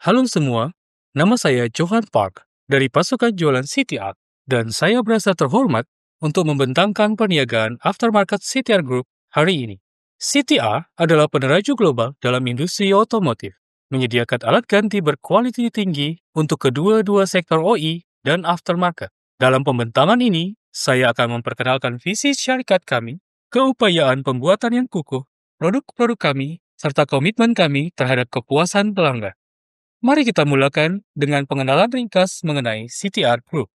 Halo semua, nama saya Johan Park dari pasukan jualan CTR dan saya merasa terhormat untuk membentangkan perniagaan aftermarket CTR Group hari ini. CTR adalah peneraju global dalam industri otomotif, menyediakan alat ganti berkualitas tinggi untuk kedua-dua sektor OE dan aftermarket. Dalam pembentangan ini, saya akan memperkenalkan visi syarikat kami, keupayaan pembuatan yang kukuh, produk-produk kami, serta komitmen kami terhadap kepuasan pelanggan. Mari kita mulakan dengan pengenalan ringkas mengenai CTR Group.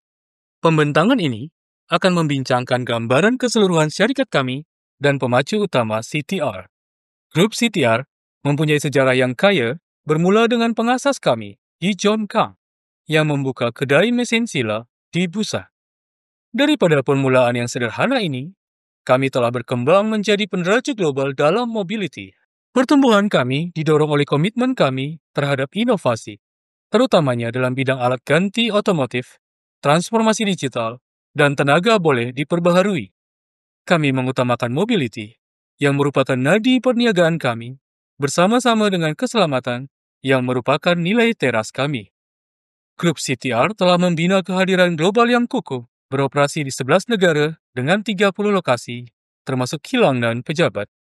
Pembentangan ini akan membincangkan gambaran keseluruhan syarikat kami dan pemacu utama CTR. Grup CTR mempunyai sejarah yang kaya bermula dengan pengasas kami, Yi John Kang, yang membuka kedai mesin sila di Busan. Daripada permulaan yang sederhana ini, kami telah berkembang menjadi peneraju global dalam mobility. Pertumbuhan kami didorong oleh komitmen kami terhadap inovasi, terutamanya dalam bidang alat ganti otomotif, transformasi digital, dan tenaga boleh diperbaharui. Kami mengutamakan mobility, yang merupakan nadi perniagaan kami, bersama-sama dengan keselamatan, yang merupakan nilai teras kami. Grup CTR telah membina kehadiran global yang kukuh, beroperasi di 11 negara dengan 30 lokasi, termasuk kilang dan pejabat.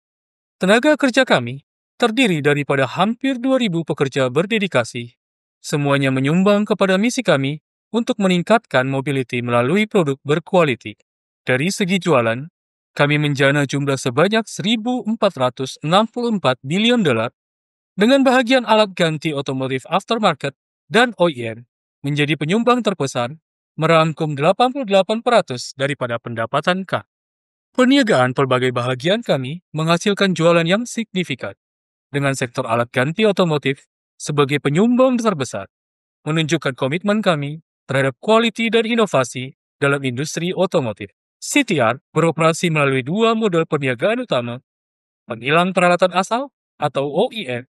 Tenaga kerja kami terdiri daripada hampir 2.000 pekerja berdedikasi. Semuanya menyumbang kepada misi kami untuk meningkatkan mobility melalui produk berkualitas. Dari segi jualan, kami menjana jumlah sebanyak 1.464 bilion dolar dengan bahagian alat ganti otomotif aftermarket dan OEM menjadi penyumbang terbesar, merangkum 88% daripada pendapatan kami. Perniagaan pelbagai bahagian kami menghasilkan jualan yang signifikan, dengan sektor alat ganti otomotif sebagai penyumbang terbesar, menunjukkan komitmen kami terhadap kualitas dan inovasi dalam industri otomotif. CTR beroperasi melalui dua model perniagaan utama, penghilang peralatan asal atau OEM,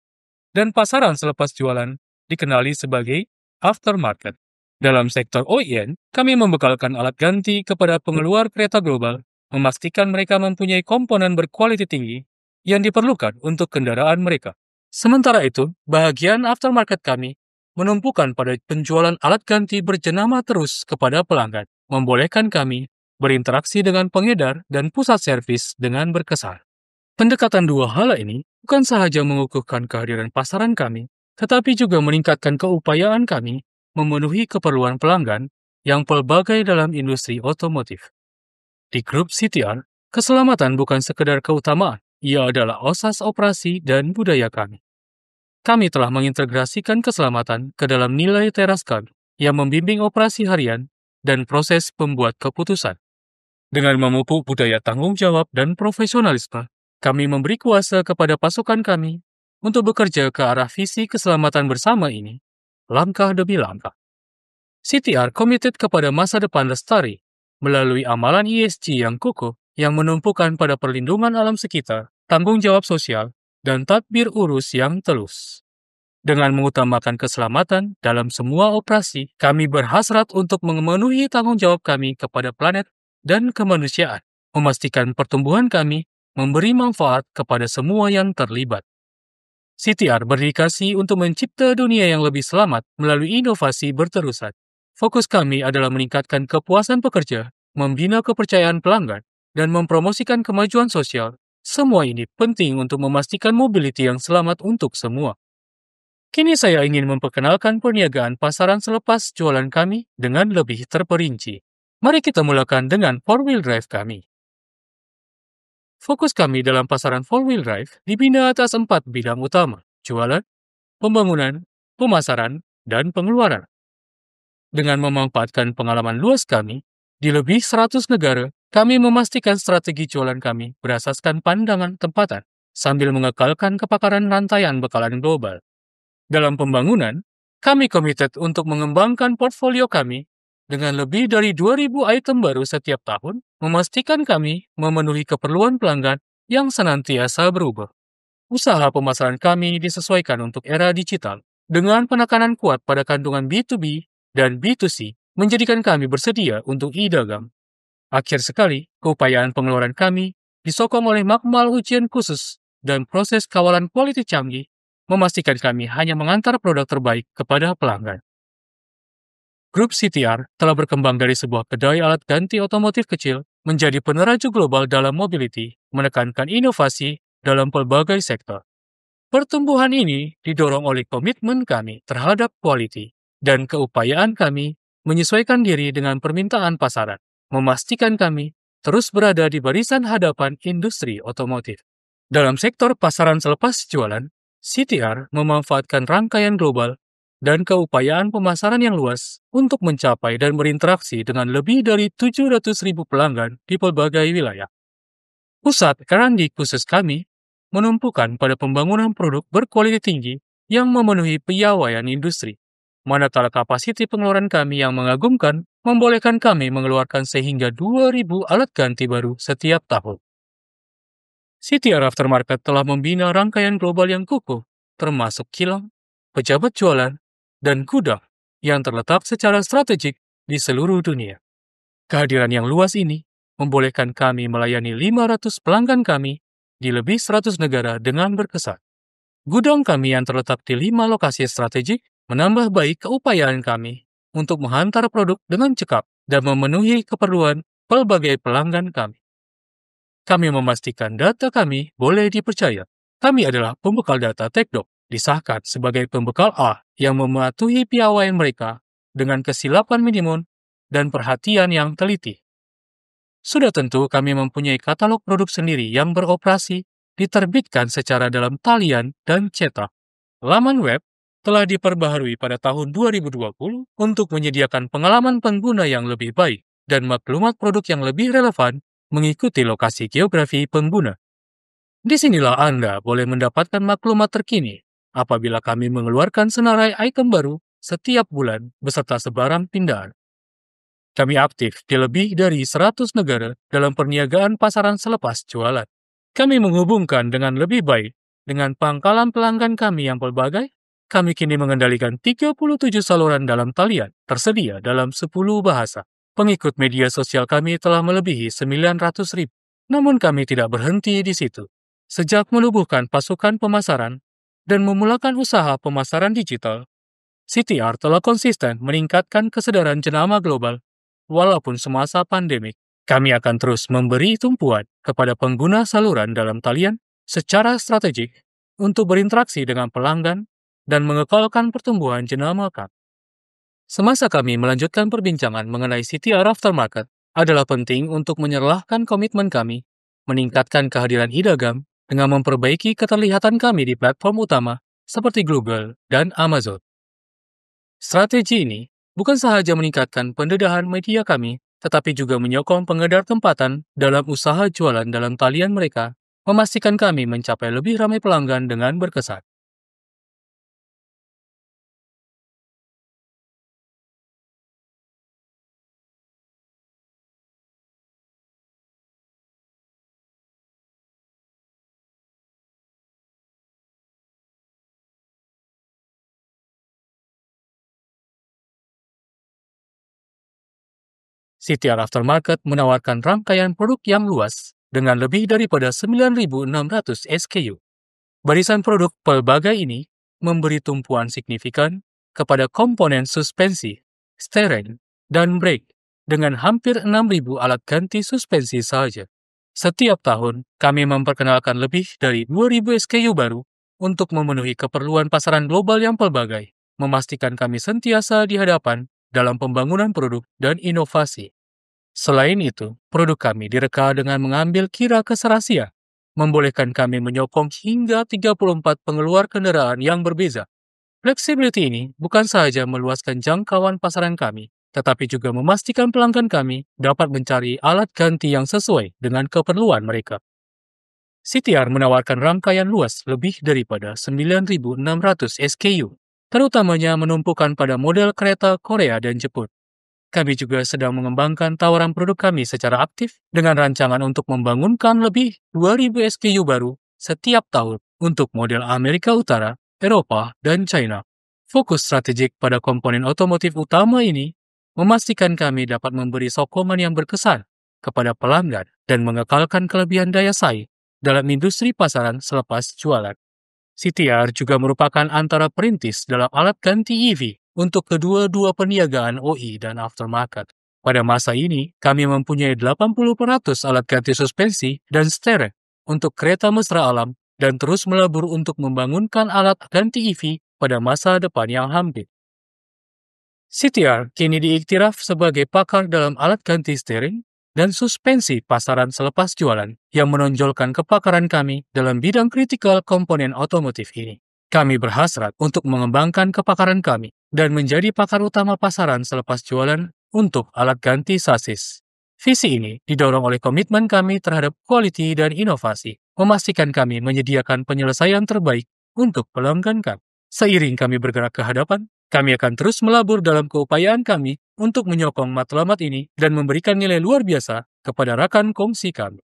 dan pasaran selepas jualan dikenali sebagai aftermarket. Dalam sektor OEM, kami membekalkan alat ganti kepada pengeluar kereta global, memastikan mereka mempunyai komponen berkualitas tinggi yang diperlukan untuk kendaraan mereka. Sementara itu, bahagian aftermarket kami menumpukan pada penjualan alat ganti berjenama terus kepada pelanggan, membolehkan kami berinteraksi dengan pengedar dan pusat servis dengan berkesan. Pendekatan dua hal ini bukan sahaja mengukuhkan kehadiran pasaran kami, tetapi juga meningkatkan keupayaan kami memenuhi keperluan pelanggan yang pelbagai dalam industri otomotif. Di grup CTR, keselamatan bukan sekedar keutamaan, ia adalah asas operasi dan budaya kami. Kami telah mengintegrasikan keselamatan ke dalam nilai teras kami yang membimbing operasi harian dan proses pembuat keputusan. Dengan memupuk budaya tanggung jawab dan profesionalisme, kami memberi kuasa kepada pasukan kami untuk bekerja ke arah visi keselamatan bersama ini, langkah demi langkah. CTR komited kepada masa depan lestari melalui amalan ESG yang kukuh yang menumpukan pada perlindungan alam sekitar, tanggung jawab sosial, dan tadbir urus yang telus. Dengan mengutamakan keselamatan dalam semua operasi, kami berhasrat untuk memenuhi tanggung jawab kami kepada planet dan kemanusiaan, memastikan pertumbuhan kami memberi manfaat kepada semua yang terlibat. CTR berdedikasi untuk mencipta dunia yang lebih selamat melalui inovasi berterusan. Fokus kami adalah meningkatkan kepuasan pekerja, membina kepercayaan pelanggan, dan mempromosikan kemajuan sosial. Semua ini penting untuk memastikan mobility yang selamat untuk semua. Kini saya ingin memperkenalkan perniagaan pasaran selepas jualan kami dengan lebih terperinci. Mari kita mulakan dengan 4-wheel drive kami. Fokus kami dalam pasaran 4-wheel drive dibina atas 4 bidang utama: jualan, pembangunan, pemasaran, dan pengeluaran. Dengan memanfaatkan pengalaman luas kami, di lebih 100 negara, kami memastikan strategi jualan kami berasaskan pandangan tempatan, sambil mengekalkan kepakaran rantaian bekalan global. Dalam pembangunan, kami komited untuk mengembangkan portfolio kami dengan lebih dari 2.000 item baru setiap tahun, memastikan kami memenuhi keperluan pelanggan yang senantiasa berubah. Usaha pemasaran kami disesuaikan untuk era digital, dengan penekanan kuat pada kandungan B2B dan B2C, menjadikan kami bersedia untuk e-dagang. Akhir sekali, keupayaan pengeluaran kami disokong oleh makmal ujian khusus dan proses kawalan kualitas canggih, memastikan kami hanya mengantar produk terbaik kepada pelanggan. Grup CTR telah berkembang dari sebuah kedai alat ganti otomotif kecil menjadi peneraju global dalam mobility, menekankan inovasi dalam pelbagai sektor. Pertumbuhan ini didorong oleh komitmen kami terhadap quality dan keupayaan kami menyesuaikan diri dengan permintaan pasaran, memastikan kami terus berada di barisan hadapan industri otomotif. Dalam sektor pasaran selepas jualan, CTR memanfaatkan rangkaian global dan keupayaan pemasaran yang luas untuk mencapai dan berinteraksi dengan lebih dari 700.000 pelanggan di pelbagai wilayah. Pusat R&D khusus kami menumpukan pada pembangunan produk berkualitas tinggi yang memenuhi piawaian industri. Manakala kapasiti pengeluaran kami yang mengagumkan membolehkan kami mengeluarkan sehingga 2.000 alat ganti baru setiap tahun. CTR Aftermarket telah membina rangkaian global yang kukuh, termasuk kilang, pejabat jualan, dan gudang yang terletak secara strategik di seluruh dunia. Kehadiran yang luas ini membolehkan kami melayani 500 pelanggan kami di lebih 100 negara dengan berkesan. Gudang kami yang terletak di 5 lokasi strategik menambah baik keupayaan kami untuk menghantar produk dengan cepat dan memenuhi keperluan pelbagai pelanggan kami. Kami memastikan data kami boleh dipercaya. Kami adalah pembekal data TechDoc, disahkan sebagai pembekal A yang mematuhi piawaian mereka dengan kesilapan minimum dan perhatian yang teliti. Sudah tentu kami mempunyai katalog produk sendiri yang beroperasi, diterbitkan secara dalam talian dan cetak. Laman web telah diperbaharui pada tahun 2020 untuk menyediakan pengalaman pengguna yang lebih baik dan maklumat produk yang lebih relevan mengikuti lokasi geografi pengguna. Disinilah Anda boleh mendapatkan maklumat terkini apabila kami mengeluarkan senarai item baru setiap bulan beserta sebarang pindahan. Kami aktif di lebih dari 100 negara dalam perniagaan pasaran selepas jualan. Kami menghubungkan dengan lebih baik dengan pangkalan pelanggan kami yang pelbagai. Kami kini mengendalikan 37 saluran dalam talian tersedia dalam 10 bahasa. Pengikut media sosial kami telah melebihi 900.000. Namun kami tidak berhenti di situ. Sejak menubuhkan pasukan pemasaran dan memulakan usaha pemasaran digital, CTR telah konsisten meningkatkan kesadaran jenama global. Walaupun semasa pandemik, kami akan terus memberi tumpuan kepada pengguna saluran dalam talian secara strategik untuk berinteraksi dengan pelanggan dan mengekalkan pertumbuhan jenama kami. Semasa kami melanjutkan perbincangan mengenai CTR Aftermarket, adalah penting untuk menyerlahkan komitmen kami, meningkatkan kehadiran e-dagam dengan memperbaiki keterlihatan kami di platform utama seperti Google dan Amazon. Strategi ini bukan sahaja meningkatkan pendedahan media kami, tetapi juga menyokong pengedar tempatan dalam usaha jualan dalam talian mereka, memastikan kami mencapai lebih ramai pelanggan dengan berkesan. CTR Aftermarket menawarkan rangkaian produk yang luas dengan lebih daripada 9.600 SKU. Barisan produk pelbagai ini memberi tumpuan signifikan kepada komponen suspensi, steering, dan brake dengan hampir 6.000 alat ganti suspensi saja. Setiap tahun, kami memperkenalkan lebih dari 2.000 SKU baru untuk memenuhi keperluan pasaran global yang pelbagai, memastikan kami sentiasa di hadapan dalam pembangunan produk dan inovasi. Selain itu, produk kami direka dengan mengambil kira keserasian, membolehkan kami menyokong hingga 34 pengeluar kendaraan yang berbeza. Flexibility ini bukan sahaja meluaskan jangkauan pasaran kami, tetapi juga memastikan pelanggan kami dapat mencari alat ganti yang sesuai dengan keperluan mereka. CTR menawarkan rangkaian luas lebih daripada 9.600 SKU, terutamanya menumpukan pada model kereta Korea dan Jepun. Kami juga sedang mengembangkan tawaran produk kami secara aktif dengan rancangan untuk membangunkan lebih 2.000 SKU baru setiap tahun untuk model Amerika Utara, Eropa, dan China. Fokus strategik pada komponen otomotif utama ini memastikan kami dapat memberi sokongan yang berkesan kepada pelanggan dan mengekalkan kelebihan daya saing dalam industri pasaran selepas jualan. CTR juga merupakan antara perintis dalam alat ganti EV untuk kedua-dua perniagaan OE dan aftermarket. Pada masa ini, kami mempunyai 80% alat ganti suspensi dan stereo untuk kereta mesra alam dan terus melabur untuk membangunkan alat ganti EV pada masa depan yang hampir. CTR kini diiktiraf sebagai pakar dalam alat ganti steering dan suspensi pasaran selepas jualan yang menonjolkan kepakaran kami dalam bidang kritikal komponen otomotif ini. Kami berhasrat untuk mengembangkan kepakaran kami dan menjadi pakar utama pasaran selepas jualan untuk alat ganti sasis. Visi ini didorong oleh komitmen kami terhadap quality dan inovasi, memastikan kami menyediakan penyelesaian terbaik untuk pelanggan kami. Seiring kami bergerak ke hadapan, kami akan terus melabur dalam keupayaan kami untuk menyokong matlamat ini dan memberikan nilai luar biasa kepada rekan kongsi kami.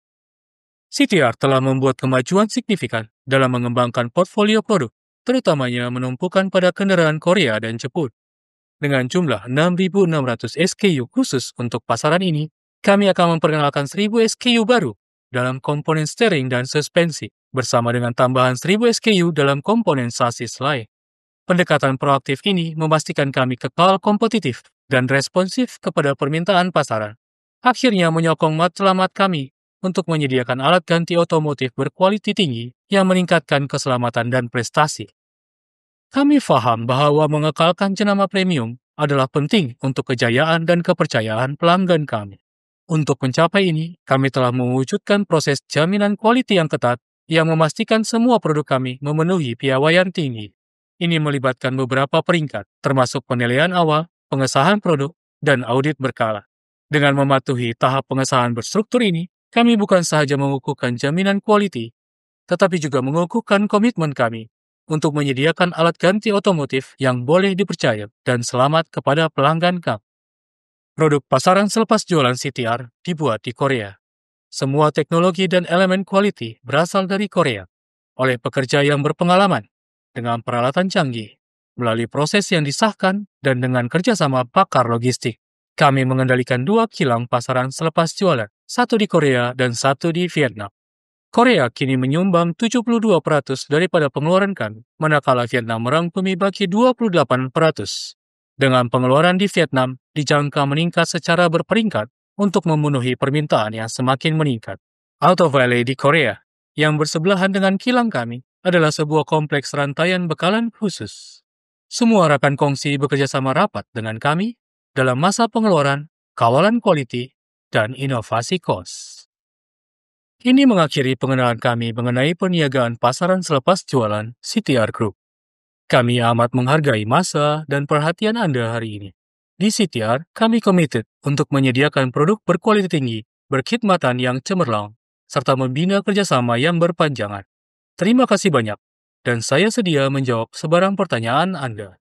CTR telah membuat kemajuan signifikan dalam mengembangkan portfolio produk, terutamanya menumpukan pada kendaraan Korea dan Jepun. Dengan jumlah 6.600 SKU khusus untuk pasaran ini, kami akan memperkenalkan 1.000 SKU baru dalam komponen steering dan suspensi, bersama dengan tambahan 1.000 SKU dalam komponen sasis lain. Pendekatan proaktif ini memastikan kami kekal kompetitif dan responsif kepada permintaan pasaran. Akhirnya menyokong matlamat kami untuk menyediakan alat ganti otomotif berkualitas tinggi yang meningkatkan keselamatan dan prestasi. Kami paham bahwa mengekalkan jenama premium adalah penting untuk kejayaan dan kepercayaan pelanggan kami. Untuk mencapai ini, kami telah mewujudkan proses jaminan kualitas yang ketat yang memastikan semua produk kami memenuhi piawaian tinggi. Ini melibatkan beberapa peringkat, termasuk penilaian awal, pengesahan produk, dan audit berkala. Dengan mematuhi tahap pengesahan berstruktur ini, kami bukan sahaja mengukuhkan jaminan kualitas, tetapi juga mengukuhkan komitmen kami untuk menyediakan alat ganti otomotif yang boleh dipercaya dan selamat kepada pelanggan kami. Produk pasaran selepas jualan CTR dibuat di Korea. Semua teknologi dan elemen kualitas berasal dari Korea, oleh pekerja yang berpengalaman, dengan peralatan canggih, melalui proses yang disahkan, dan dengan kerjasama pakar logistik. Kami mengendalikan 2 kilang pasaran selepas jualan, satu di Korea dan satu di Vietnam. Korea kini menyumbang 72% daripada pengeluaran kami, manakala Vietnam merangkumi bagi 28%. Dengan pengeluaran di Vietnam dijangka meningkat secara berperingkat untuk memenuhi permintaan yang semakin meningkat. Auto Valley di Korea, yang bersebelahan dengan kilang kami, adalah sebuah kompleks rantaian bekalan khusus. Semua rekan kongsi bekerja sama rapat dengan kami dalam masa pengeluaran, kawalan quality, dan inovasi kos. Ini mengakhiri pengenalan kami mengenai perniagaan pasaran selepas jualan CTR Group. Kami amat menghargai masa dan perhatian Anda hari ini. Di CTR, kami komited untuk menyediakan produk berkualitas tinggi, berkhidmatan yang cemerlang, serta membina kerjasama yang berpanjangan. Terima kasih banyak, dan saya sedia menjawab sebarang pertanyaan Anda.